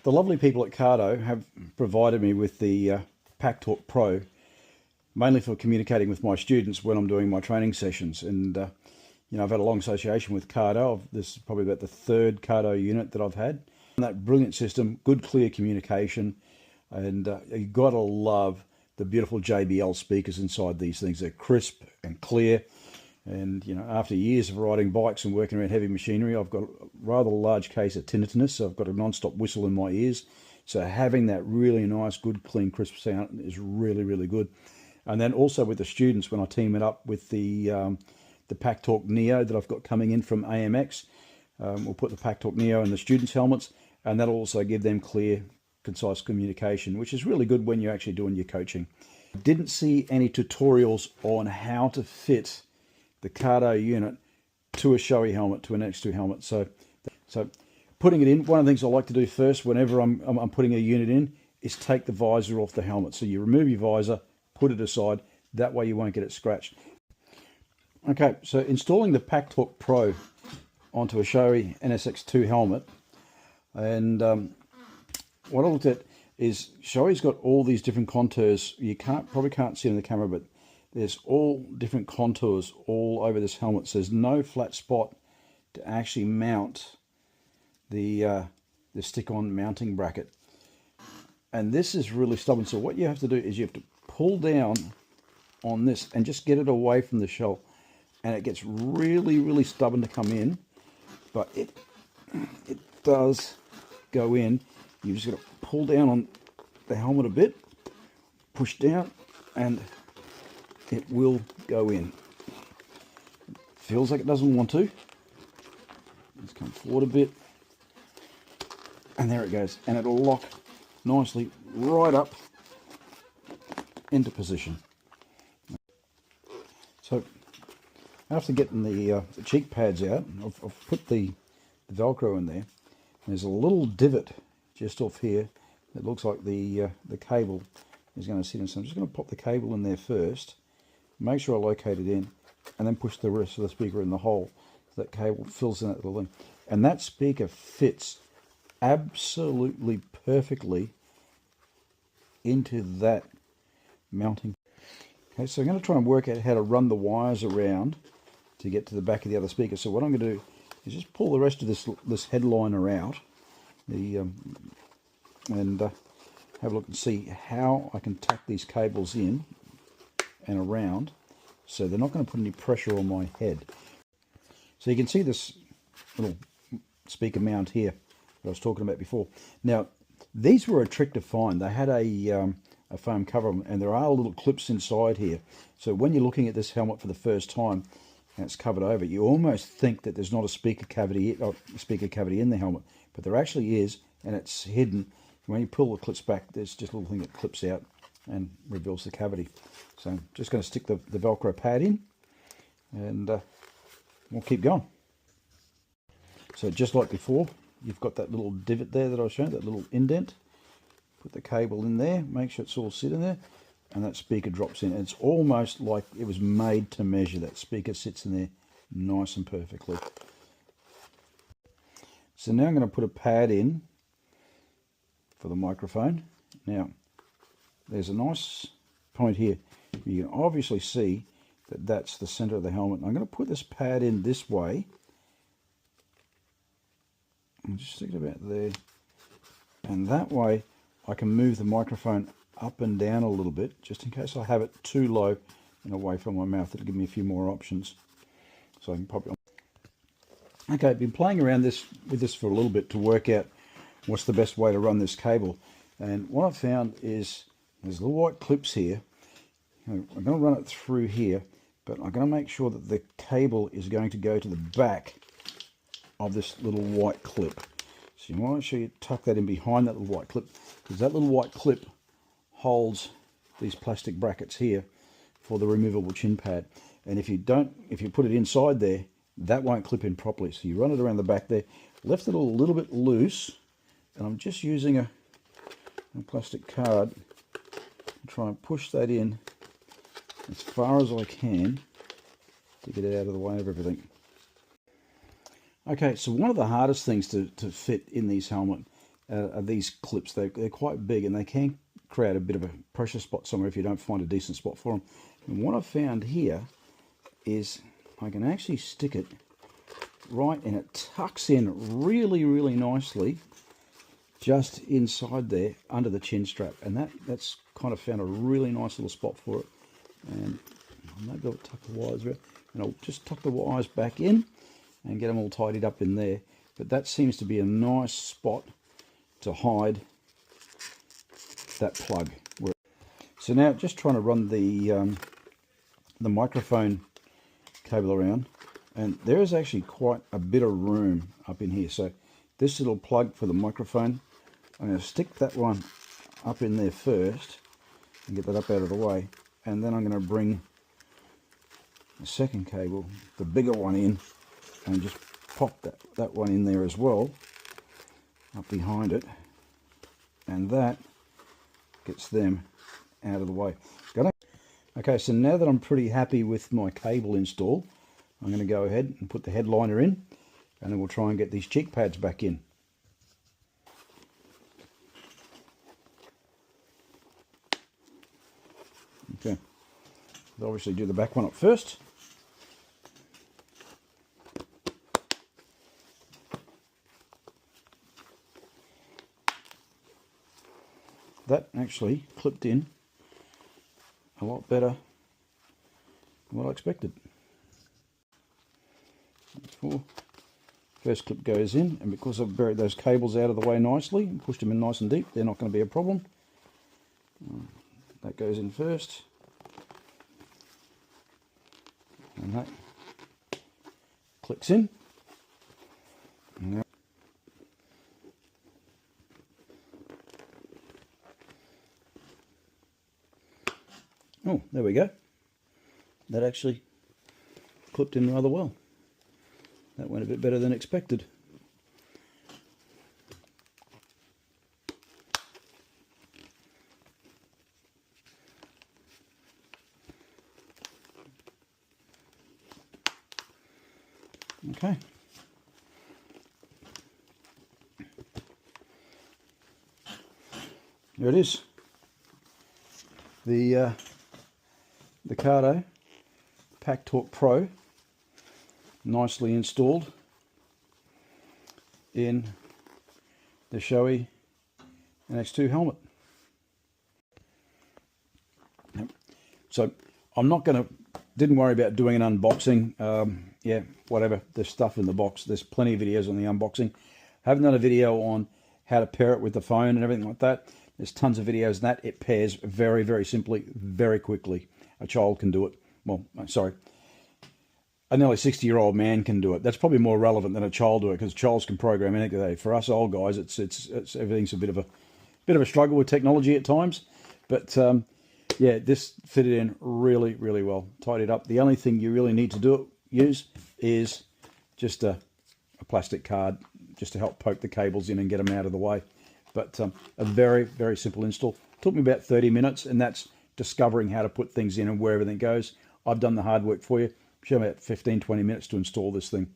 The lovely people at Cardo have provided me with the Packtalk Pro, mainly for communicating with my students when I'm doing my training sessions. And you know, I've had a long association with Cardo. This is probably about the third Cardo unit that I've had. And that brilliant system, good clear communication, and you've got to love the beautiful JBL speakers inside these things. They're crisp and clear. And, you know, after years of riding bikes and working around heavy machinery, I've got a rather large case of tinnitus, so I've got a non-stop whistle in my ears. So having that really nice, good, clean, crisp sound is really, really good. And then also with the students, when I team it up with the Packtalk Neo that I've got coming in from AMX, we'll put the Packtalk Neo in the students' helmets, and that'll also give them clear, concise communication, which is really good when you're actually doing your coaching. Didn't see any tutorials on how to fit the Cardo unit to a Shoie helmet, to an NXR2 helmet. So putting it in, one of the things I like to do first whenever I'm putting a unit in is take the visor off the helmet. So you remove your visor, put it aside, that way you won't get it scratched. Okay, so installing the Packtalk Pro onto a Shoie NXR2 helmet, and what I looked at is Shoie's got all these different contours. You probably can't see it in the camera, but there's all different contours all over this helmet. So there's no flat spot to actually mount the stick-on mounting bracket. And this is really stubborn. So what you have to do is you have to pull down on this and just get it away from the shell. And it gets really, really stubborn to come in. But it does go in. You just got to pull down on the helmet a bit, push down, and it will go in. Feels like it doesn't want to. Let's come forward a bit. And there it goes. And it'll lock nicely right up into position. So after getting the cheek pads out, I've put the Velcro in there. There's a little divot just off here that looks like the cable is going to sit in. So I'm just going to pop the cable in there first. Make sure I locate it in, and then push the rest of the speaker in the hole so that cable fills in that little thing. And that speaker fits absolutely perfectly into that mounting. Okay, so I'm going to try and work out how to run the wires around to get to the back of the other speaker. So what I'm going to do is just pull the rest of this headliner out, and have a look and see how I can tuck these cables in and around so they're not going to put any pressure on my head. So you can see this little speaker mount here that I was talking about before. Now these were a trick to find. They had a foam cover, and there are little clips inside here. So when you're looking at this helmet for the first time and it's covered over, you almost think that there's not a speaker cavity in the helmet, but there actually is, and it's hidden. When you pull the clips back, there's just a little thing that clips out and reveals the cavity. So I'm just going to stick the Velcro pad in, and we'll keep going. So just like before, you've got that little divot there that I was showing, that little indent. Put the cable in there, make sure it's all sitting there, and that speaker drops in. And it's almost like it was made to measure. That speaker sits in there nice and perfectly. So now I'm going to put a pad in for the microphone. Now there's a nice point here. You can obviously see that that's the center of the helmet. I'm going to put this pad in this way and just stick it about there, and that way I can move the microphone up and down a little bit, just in case I have it too low and away from my mouth. It'll give me a few more options, so I can pop it on. Okay, I've been playing around with this for a little bit to work out what's the best way to run this cable, and what I've found is there's little white clips here. I'm going to run it through here, but I'm going to make sure that the cable is going to go to the back of this little white clip. So you want to make sure you tuck that in behind that little white clip, because that little white clip holds these plastic brackets here for the removable chin pad. And if you put it inside there, that won't clip in properly. So you run it around the back there, left it a little bit loose, and I'm just using a plastic card to try and push that in as far as I can to get it out of the way of everything. Okay, so one of the hardest things to fit in these helmets are these clips. They're quite big, and they can create a bit of a pressure spot somewhere if you don't find a decent spot for them. And what I've found here is I can actually stick it right, and it tucks in really, really nicely just inside there under the chin strap, and that's kind of found a really nice little spot for it. And maybe I'll tuck the wires around, and I'll just tuck the wires back in and get them all tidied up in there. But that seems to be a nice spot to hide that plug. So now just trying to run the microphone cable around, and there is actually quite a bit of room up in here. So this little plug for the microphone, I'm going to stick that one up in there first and get that up out of the way, and then I'm going to bring the second cable, the bigger one, in and just pop that one in there as well, up behind it, and that gets them out of the way. Got it? Okay, so now that I'm pretty happy with my cable install, I'm going to go ahead and put the headliner in, and then we'll try and get these cheek pads back in. Okay, I'll obviously do the back one up first. That actually clipped in a lot better than what I expected. First clip goes in, and because I've buried those cables out of the way nicely and pushed them in nice and deep, they're not going to be a problem. That goes in first, and that clicks in. Now, oh, there we go. That actually clipped in rather well. That went a bit better than expected. Okay. There it is. The Cardo Packtalk Pro, nicely installed in the Shoie NXR2 helmet. So I'm not going to, didn't worry about doing an unboxing. Yeah, whatever, there's stuff in the box. There's plenty of videos on the unboxing. Haven't done a video on how to pair it with the phone and everything like that. There's tons of videos on that. It pairs very, very simply, very quickly. A child can do it. Well, sorry, a nearly 60-year-old man can do it. That's probably more relevant than a child do it, because childs can program anything. For us old guys, it's everything's a bit of a struggle with technology at times. But yeah, this fitted in really, really well. Tied it up. The only thing you really need to use is just a plastic card, just to help poke the cables in and get them out of the way. But a very, very simple install. Took me about 30 minutes, and that's discovering how to put things in and where everything goes. I've done the hard work for you. Show me about 15-20 minutes to install this thing.